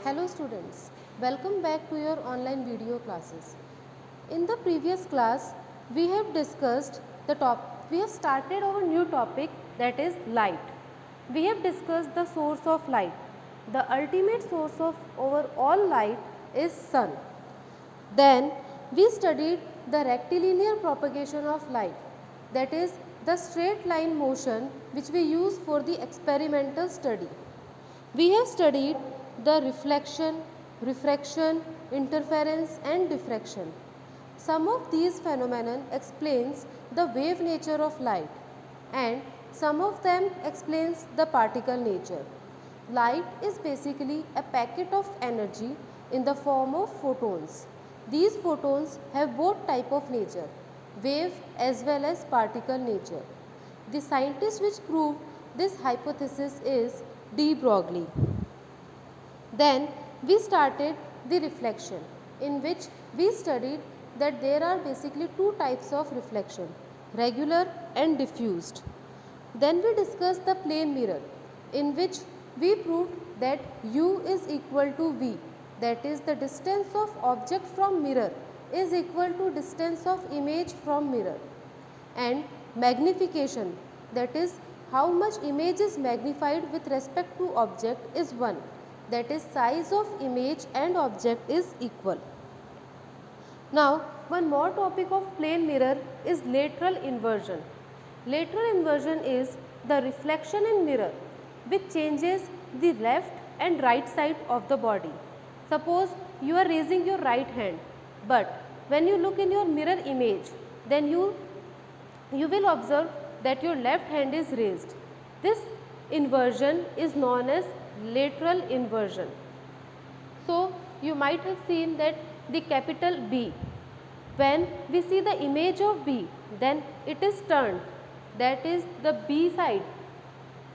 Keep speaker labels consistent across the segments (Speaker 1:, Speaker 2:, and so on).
Speaker 1: Hello students, welcome back to your online video classes. In the previous class, we have discussed we have started our new topic, that is light. We have discussed the source of light. The ultimate source of our all light is sun. Then we studied the rectilinear propagation of light, that is the straight line motion which we use for the experimental study. We have studied the reflection, refraction, interference and diffraction. Some of these phenomena explains the wave nature of light and some of them explains the particle nature. Light is basically a packet of energy in the form of photons. These photons have both type of nature, wave as well as particle nature. The scientist which proved this hypothesis is de Broglie. Then we started the reflection, in which we studied that there are basically two types of reflection, regular and diffused. Then we discussed the plane mirror, in which we proved that U is equal to V, that is the distance of object from mirror is equal to distance of image from mirror, and magnification, that is how much image is magnified with respect to object, is 1, that is size of image and object is equal. Now one more topic of plane mirror is lateral inversion. Lateral inversion is the reflection in mirror which changes the left and right side of the body. Suppose you are raising your right hand, but when you look in your mirror image, then you will observe that your left hand is raised. This inversion is known as lateral inversion. So you might have seen that the capital B, when we see the image of B, then it is turned, that is the B side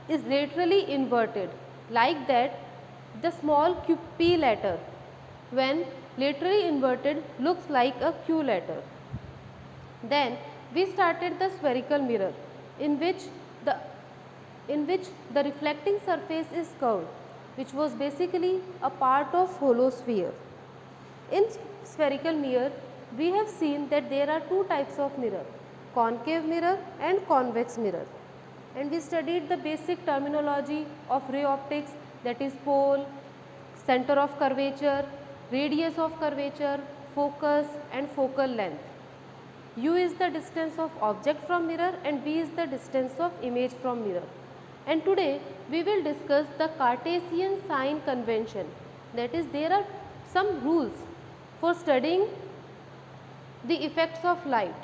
Speaker 1: is laterally inverted, like that the small P letter when laterally inverted looks like a Q letter. Then we started the spherical mirror, in which the reflecting surface is curved, which was basically a part of hollow sphere. In spherical mirror, we have seen that there are two types of mirror, concave mirror and convex mirror. And we studied the basic terminology of ray optics, that is pole, center of curvature, radius of curvature, focus and focal length. U is the distance of object from mirror and V is the distance of image from mirror. And today we will discuss the Cartesian sign convention, that is there are some rules for studying the effects of light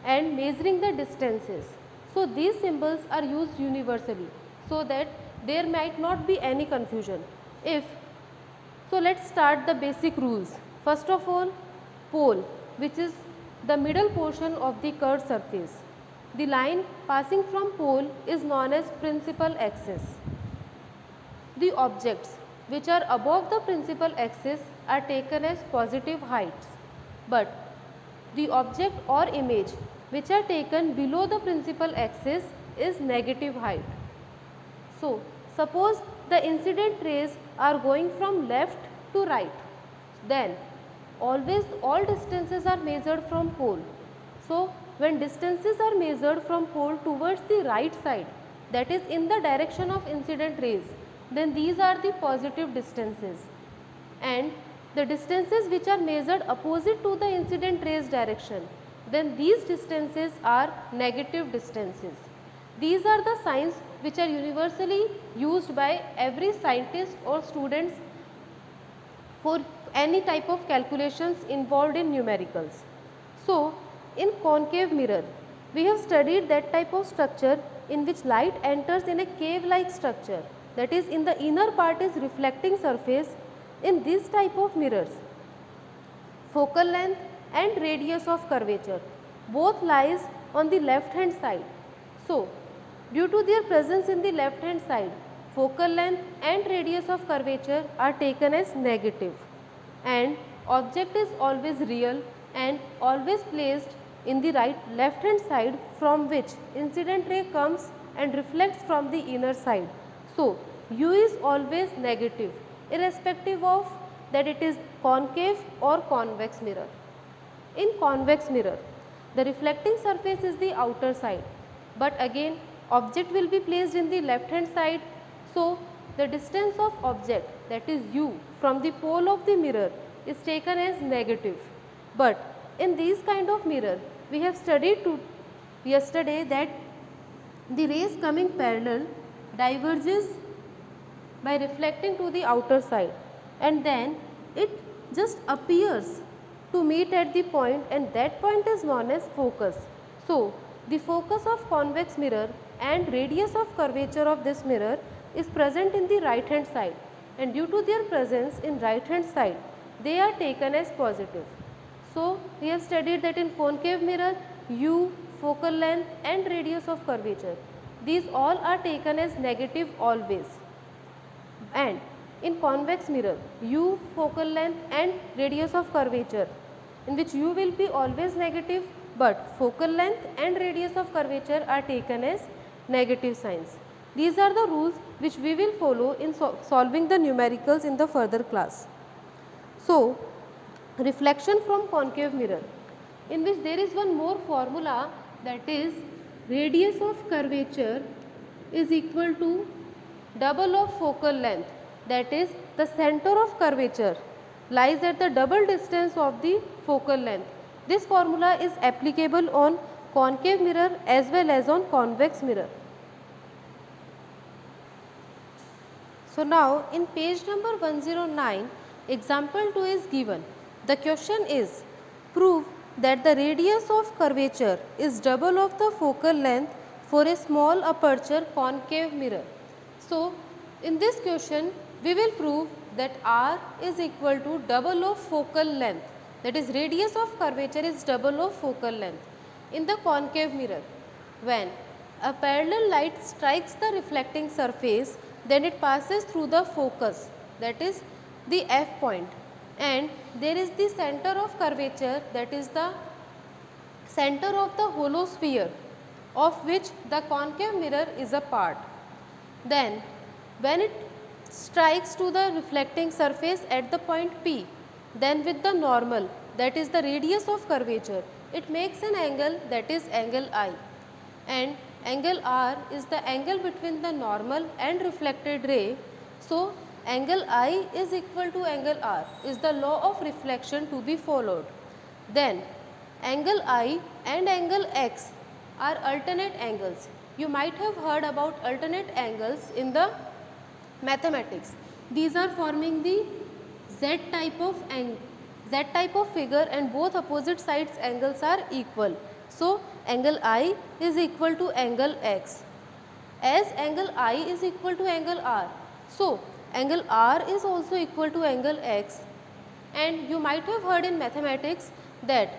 Speaker 1: and measuring the distances. So these symbols are used universally so that there might not be any confusion. So let's start the basic rules. First of all, pole, which is the middle portion of the curved surface. The line passing from pole is known as principal axis. The objects which are above the principal axis are taken as positive heights, but the object or image which are taken below the principal axis is negative height. So suppose the incident rays are going from left to right, then always all distances are measured from pole. So when distances are measured from pole towards the right side, that is in the direction of incident rays, then these are the positive distances, and the distances which are measured opposite to the incident rays direction, then these distances are negative distances. These are the signs which are universally used by every scientist or students for any type of calculations involved in numericals. So in concave mirror, we have studied that type of structure in which light enters in a cave-like structure, that is in the inner part is reflecting surface. In this type of mirrors, focal length and radius of curvature both lies on the left hand side. So due to their presence in the left hand side, focal length and radius of curvature are taken as negative, and object is always real and always placed in the left hand side from which incident ray comes and reflects from the inner side. So U is always negative, irrespective of that it is concave or convex mirror. In convex mirror, the reflecting surface is the outer side, but again object will be placed in the left hand side. So, the distance of object, that is u, from the pole of the mirror is taken as negative. But in these kind of mirror, we have studied yesterday that the rays coming parallel diverges by reflecting to the outer side, and then it just appears to meet at the point, and that point is known as focus. So, the focus of convex mirror and radius of curvature of this mirror is present in the right hand side, and due to their presence in right hand side, they are taken as positive. So, we have studied that in concave mirror, u, focal length and radius of curvature, these all are taken as negative always, and in convex mirror, u, focal length and radius of curvature, in which u will be always negative, but focal length and radius of curvature are taken as negative signs. These are the rules which we will follow in solving the numericals in the further class. So, reflection from concave mirror, in which there is one more formula, that is radius of curvature is equal to double of focal length, that is the center of curvature lies at the double distance of the focal length. This formula is applicable on concave mirror as well as on convex mirror. So, now in page number 109, example 2 is given. The question is, prove that the radius of curvature is double of the focal length for a small aperture concave mirror. So, in this question we will prove that r is equal to double of focal length, that is radius of curvature is double of focal length in the concave mirror. When a parallel light strikes the reflecting surface, then it passes through the focus, that is the f point, and there is the center of curvature, that is the center of the hollow sphere of which the concave mirror is a part. Then when it strikes to the reflecting surface at the point P, then with the normal, that is the radius of curvature, it makes an angle, that is angle I, and angle R is the angle between the normal and reflected ray. So, angle I is equal to angle R is the law of reflection to be followed. Then angle I and angle X are alternate angles. You might have heard about alternate angles in the mathematics. These are forming the Z type of figure, and both opposite sides angles are equal. So, angle I is equal to angle X, as angle I is equal to angle R. So, angle R is also equal to angle X, and you might have heard in mathematics that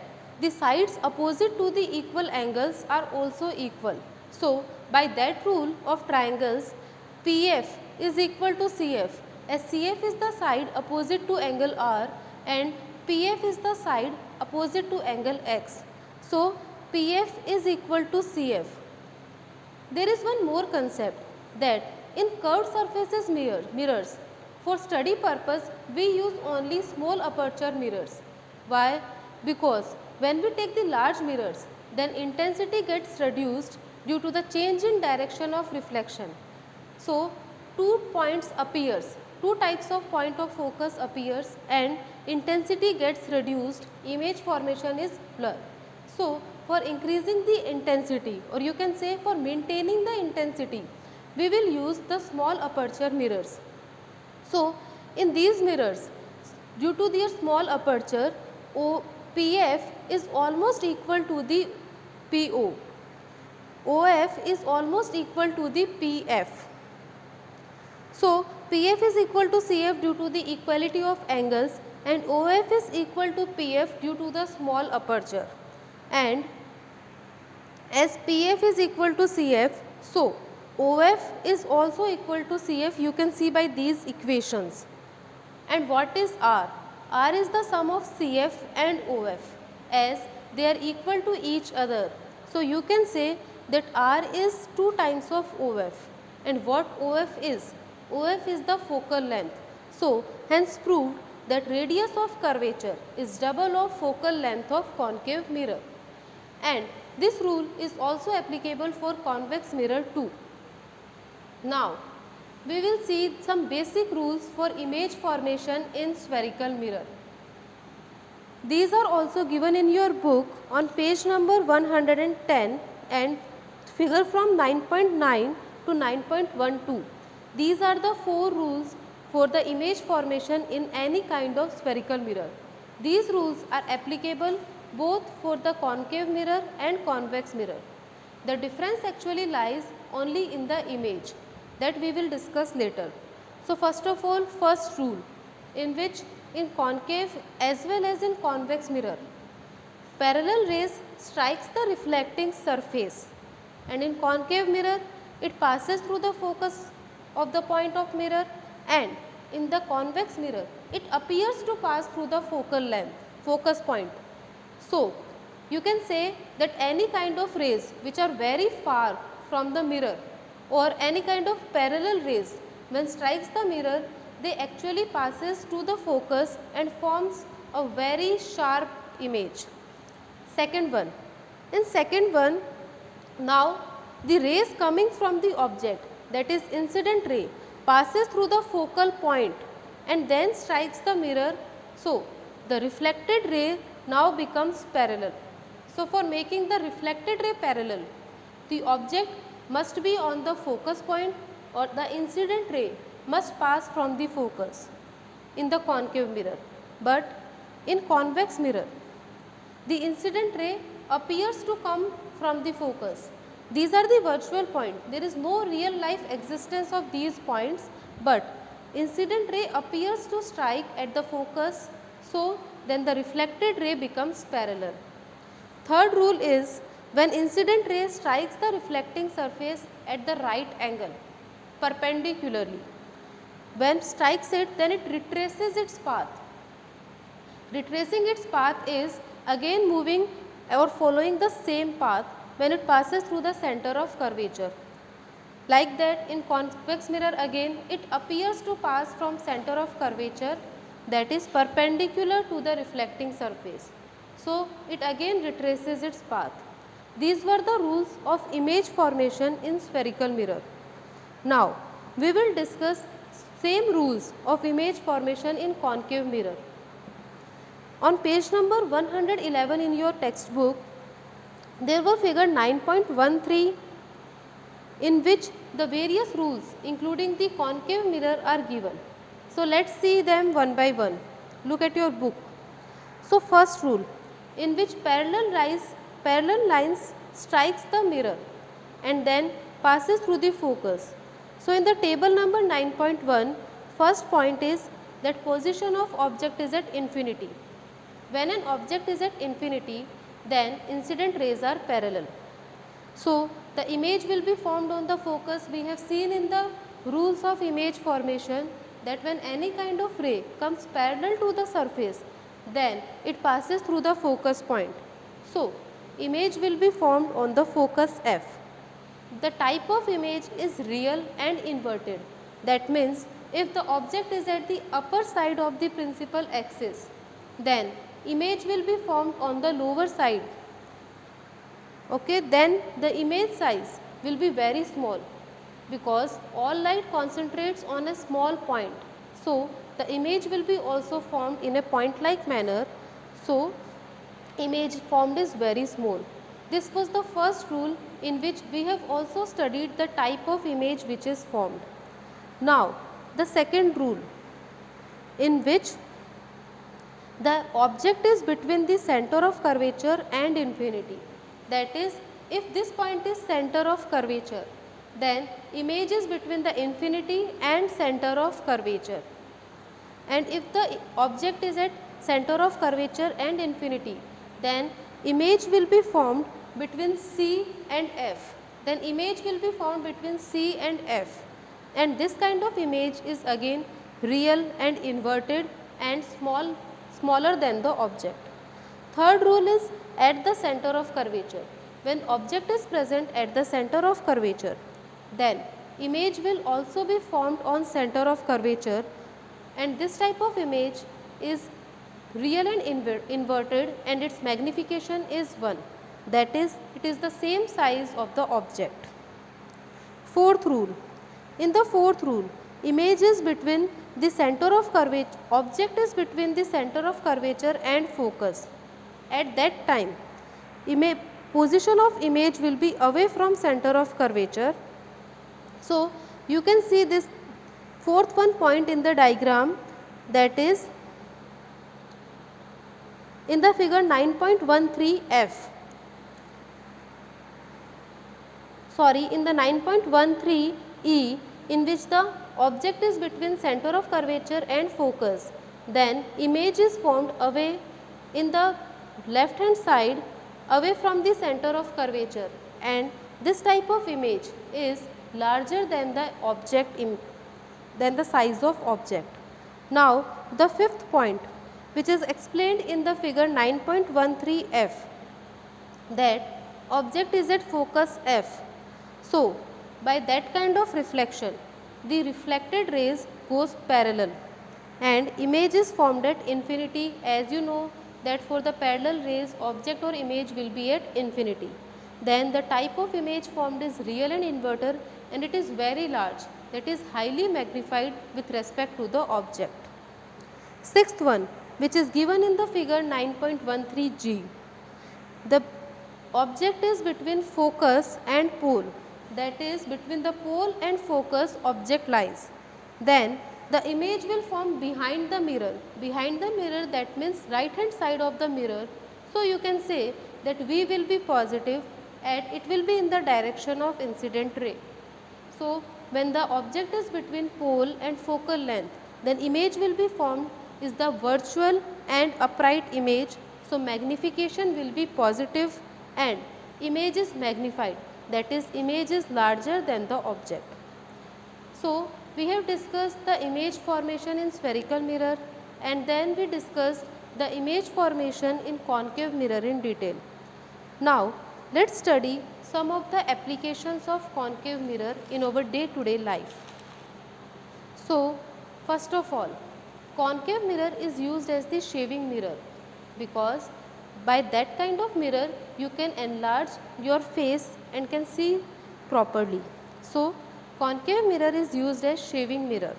Speaker 1: the sides opposite to the equal angles are also equal. So, by that rule of triangles, PF is equal to CF, as CF is the side opposite to angle R and PF is the side opposite to angle X. So, PF is equal to CF. There is one more concept, that in curved surfaces mirrors, for study purpose we use only small aperture mirrors. Why? Because when we take the large mirrors, then intensity gets reduced due to the change in direction of reflection. So, two types of point of focus appears, and intensity gets reduced, image formation is blur. So, for increasing the intensity, or you can say for maintaining the intensity, we will use the small aperture mirrors. So, in these mirrors, due to their small aperture, PF is almost equal to the PO, OF is almost equal to the PF. So, PF is equal to CF due to the equality of angles, and OF is equal to PF due to the small aperture, and as PF is equal to CF, so OF is also equal to CF, you can see by these equations. And what is R? R is the sum of CF and OF, as they are equal to each other. So, you can say that R is 2 times of OF, and what OF is? OF is the focal length. So, hence proved that radius of curvature is double of focal length of concave mirror, and this rule is also applicable for convex mirror too. Now, we will see some basic rules for image formation in spherical mirror. These are also given in your book on page number 110 and figure from 9.9 to 9.12. These are the 4 rules for the image formation in any kind of spherical mirror. These rules are applicable both for the concave mirror and convex mirror. The difference actually lies only in the image that we will discuss later. So, first of all, first rule, in which in concave as well as in convex mirror, parallel rays strikes the reflecting surface, and in concave mirror it passes through the focus of the point of mirror, and in the convex mirror it appears to pass through the focal length, focus point. So, you can say that any kind of rays which are very far from the mirror or any kind of parallel rays, when strikes the mirror, they actually passes to the focus and forms a very sharp image. Second one, in second one, now the rays coming from the object, that is incident ray, passes through the focal point and then strikes the mirror. So, the reflected ray now becomes parallel. So, for making the reflected ray parallel, the object must be on the focus point or the incident ray must pass from the focus in the concave mirror. But in convex mirror, the incident ray appears to come from the focus. These are the virtual points. There is no real life existence of these points, but incident ray appears to strike at the focus. So, then the reflected ray becomes parallel. Third rule is, when incident ray strikes the reflecting surface at the right angle, perpendicularly, when strikes it, then it retraces its path. Retracing its path is again moving or following the same path when it passes through the center of curvature. Like that, in convex mirror again it appears to pass from center of curvature, that is perpendicular to the reflecting surface. So, it again retraces its path. These were the rules of image formation in spherical mirror. Now, we will discuss same rules of image formation in concave mirror. On page number 111 in your textbook, there were figure 9.13 in which the various rules including the concave mirror are given. So, let us see them one by one. Look at your book. So, first rule, in which parallel lines strikes the mirror and then passes through the focus. So, in the table number 9.1, first point is that position of object is at infinity. When an object is at infinity, then incident rays are parallel. So, the image will be formed on the focus. We have seen in the rules of image formation that when any kind of ray comes parallel to the surface, then it passes through the focus point. So, image will be formed on the focus F. The type of image is real and inverted. That means, if the object is at the upper side of the principal axis, then image will be formed on the lower side. Okay, then the image size will be very small because all light concentrates on a small point. So, the image will be also formed in a point like manner. So, image formed is very small. This was the first rule in which we have also studied the type of image which is formed. Now, the second rule, in which the object is between the center of curvature and infinity. That is, if this point is center of curvature, then image is between the infinity and center of curvature. And if the object is at center of curvature and infinity, then image will be formed between C and F. Then image will be formed between C and F. And this kind of image is again real and inverted and smaller than the object. Third rule is at the center of curvature. When object is present at the center of curvature, then image will also be formed on center of curvature and this type of image is real and inverted, and its magnification is 1, that is, it is the same size of the object. Fourth rule. In the fourth rule, image is between the center of curvature, object is between the center of curvature and focus. At that time, position of image will be away from center of curvature. So, you can see this fourth one point in the diagram, that is in the figure 9.13F. Sorry, in the 9.13E, in which the object is between center of curvature and focus, then image is formed away in the left hand side, away from the center of curvature, and this type of image is larger than the object, than the size of object. Now, the fifth point, which is explained in the figure 9.13F, that object is at focus F. So, by that kind of reflection, the reflected rays goes parallel and image is formed at infinity. As you know that for the parallel rays, object or image will be at infinity. Then the type of image formed is real and inverter, and it is very large, that is highly magnified with respect to the object. Sixth one, which is given in the figure 9.13G. The object is between focus and pole, that is between the pole and focus object lies. Then the image will form behind the mirror. Behind the mirror, that means right hand side of the mirror. So, you can say that V will be positive and it will be in the direction of incident ray. So, when the object is between pole and focal length, then image will be formed is the virtual and upright image. So, magnification will be positive and image is magnified, that is image is larger than the object. So, we have discussed the image formation in spherical mirror, and then we discussed the image formation in concave mirror in detail. Now, let us study some of the applications of concave mirror in our day-to-day life. So, first of all, concave mirror is used as the shaving mirror, because by that kind of mirror you can enlarge your face and can see properly. So, concave mirror is used as shaving mirror.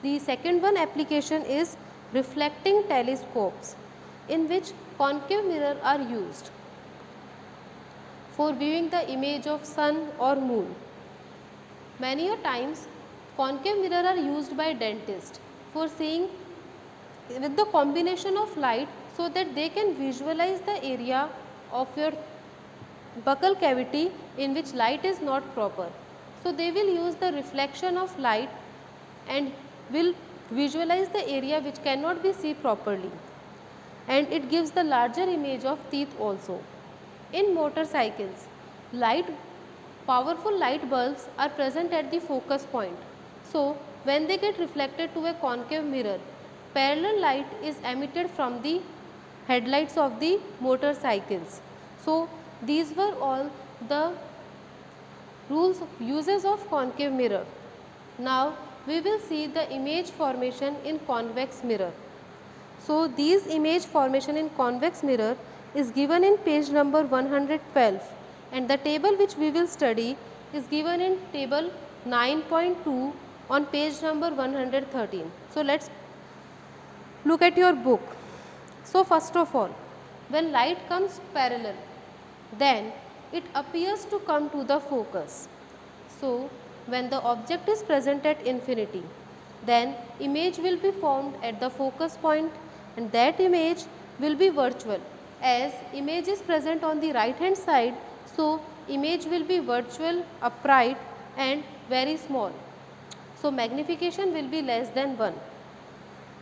Speaker 1: The second one application is reflecting telescopes, in which concave mirror are used for viewing the image of sun or moon. Many a times concave mirror are used by dentists for seeing with the combination of light, so that they can visualize the area of your buccal cavity in which light is not proper. So, they will use the reflection of light and will visualize the area which cannot be seen properly, and it gives the larger image of teeth also. In motorcycles, powerful light bulbs are present at the focus point. So, when they get reflected to a concave mirror, parallel light is emitted from the headlights of the motorcycles. So, these were all the uses of concave mirror. Now, we will see the image formation in convex mirror. So, these image formation in convex mirror is given in page number 112, and the table which we will study is given in table 9.2 on page number 113. So, let us look at your book. So, first of all, when light comes parallel, then it appears to come to the focus. So, when the object is present at infinity, then image will be formed at the focus point, and that image will be virtual, as image is present on the right hand side. So, image will be virtual, upright and very small. So, magnification will be less than 1.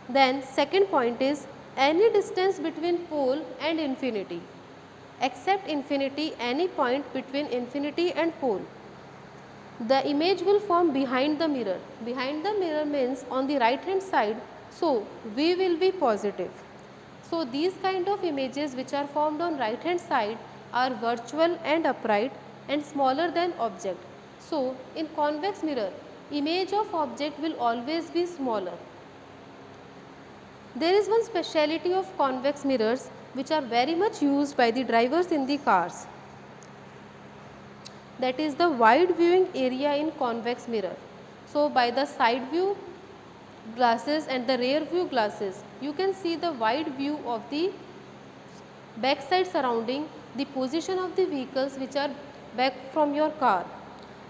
Speaker 1: Then second point is any distance between pole and infinity, except infinity, any point between infinity and pole, the image will form behind the mirror. Behind the mirror means on the right hand side, so V will be positive. So, these kind of images which are formed on right hand side are virtual and upright and smaller than object. So, in convex mirror, image of object will always be smaller. There is one speciality of convex mirrors which are very much used by the drivers in the cars, that is the wide viewing area in convex mirror. So, by the side view glasses and the rear view glasses, you can see the wide view of the backside surrounding the position of the vehicles which are back from your car.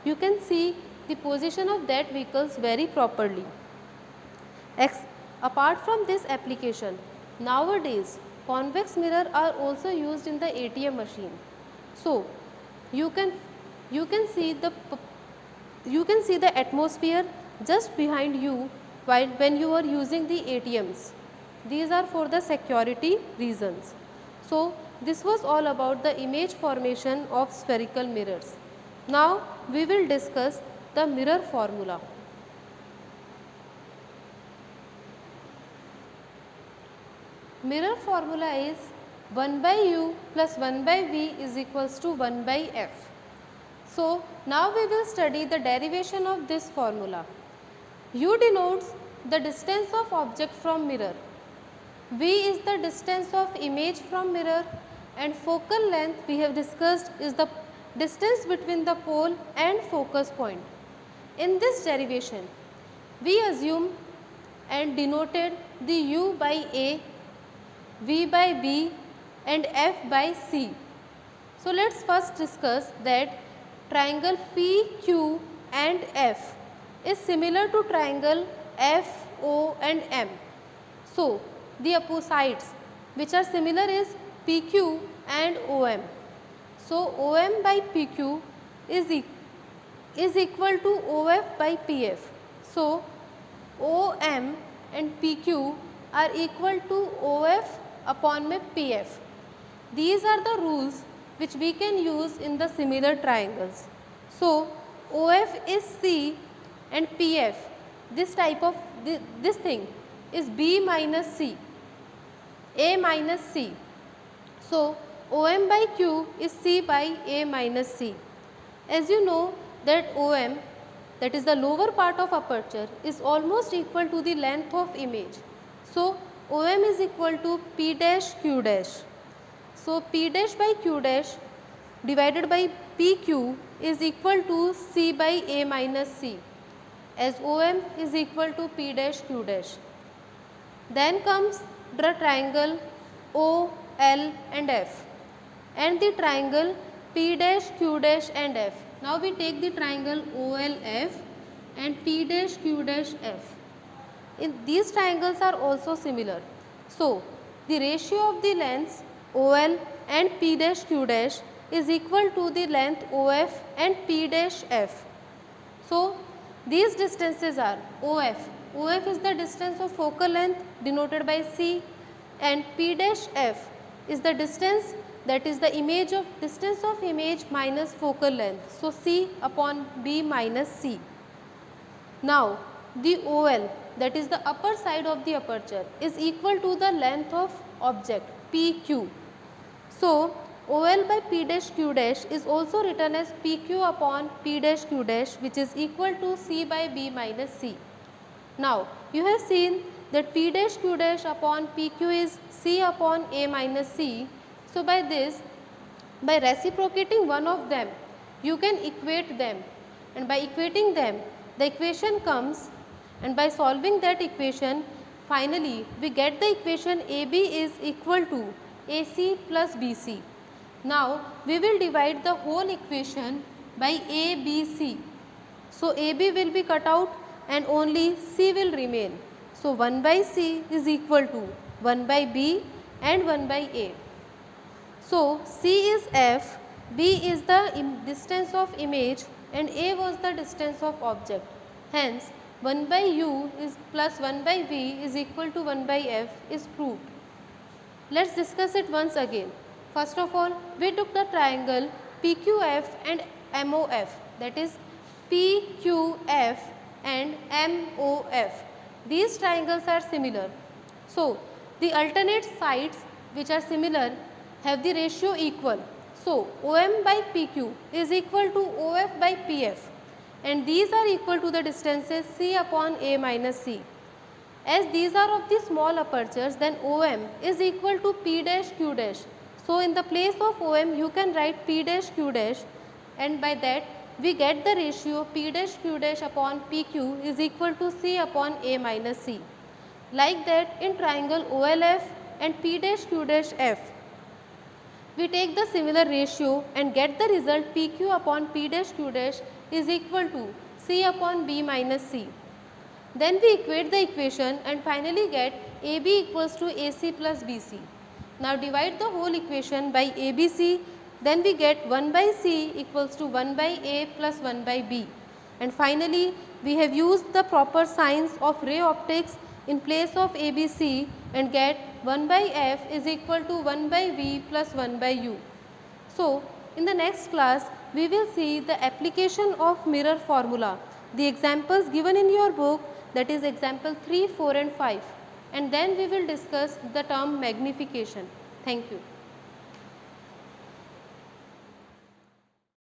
Speaker 1: You can see the position of that vehicles very properly. Apart from this application, nowadays convex mirror are also used in the ATM machine. So, you can see the atmosphere just behind you while when you are using the ATMs. These are for the security reasons. So, this was all about the image formation of spherical mirrors. Now, we will discuss the mirror formula. Mirror formula is 1 by u plus 1 by v is equals to 1 by f. So, now we will study the derivation of this formula. U denotes the distance of object from mirror, v is the distance of image from mirror, and focal length we have discussed is the distance between the pole and focus point. In this derivation, we assume and denoted the u by a, v by b and f by c. So, let us first discuss that triangle PQ and F is similar to triangle FO and M. So, the opposites which are similar is PQ and OM. So, OM by PQ is equal to OF by PF. So, OM and PQ are equal to OF upon my PF. These are the rules which we can use in the similar triangles. So, OF is C and PF, this thing is B minus C, A minus C. So, OM by Q is C by A minus C. As you know that OM, that is the lower part of aperture, is almost equal to the length of image. So, OM is equal to P dash Q dash. So, P dash by Q dash divided by PQ is equal to C by A minus C, as OM is equal to P dash Q dash. Then comes the triangle O, L and F and the triangle P dash Q dash and F. Now, we take the triangle OLF and P dash Q dash F. These triangles are also similar. So, the ratio of the lengths OL and P dash Q dash is equal to the length OF and P dash F. So, these distances are OF. OF is the distance of focal length denoted by C, and P dash F is the distance, that is the distance of image minus focal length. So, C upon B minus C. Now, the OL, that is the upper side of the aperture, is equal to the length of object PQ. So, OL by P dash Q dash is also written as PQ upon P dash Q dash, which is equal to C by B minus C. Now, you have seen that P dash Q dash upon PQ is C upon A minus C. So, by this, by reciprocating one of them, you can equate them, and by equating them, the equation comes, and by solving that equation, finally we get the equation AB is equal to AC plus BC. Now, we will divide the whole equation by ABC. So, AB will be cut out and only C will remain. So, 1 by C is equal to 1 by B and 1 by A. So, C is F, B is the distance of image and A was the distance of object. Hence, 1 by U is plus 1 by V is equal to 1 by F is proved. Let us discuss it once again. First of all, we took the triangle PQF and MOF, that is PQF and MOF. These triangles are similar. So, the alternate sides which are similar have the ratio equal. So, OM by PQ is equal to OF by PF, and these are equal to the distances C upon A minus C. As these are of the small apertures, then OM is equal to P dash Q dash. So, in the place of OM you can write P dash Q dash, and by that we get the ratio P dash Q dash upon PQ is equal to C upon A minus C. Like that, in triangle OLF and P dash Q dash F, we take the similar ratio and get the result PQ upon P dash Q dash is equal to C upon B minus C. Then we equate the equation and finally get AB equals to AC plus BC. Now divide the whole equation by ABC, then we get 1 by C equals to 1 by A plus 1 by B. And finally, we have used the proper signs of ray optics in place of ABC and get 1 by F is equal to 1 by V plus 1 by U. So, in the next class, we will see the application of mirror formula, the examples given in your book, that is example 3, 4 and 5, and then we will discuss the term magnification. Thank you.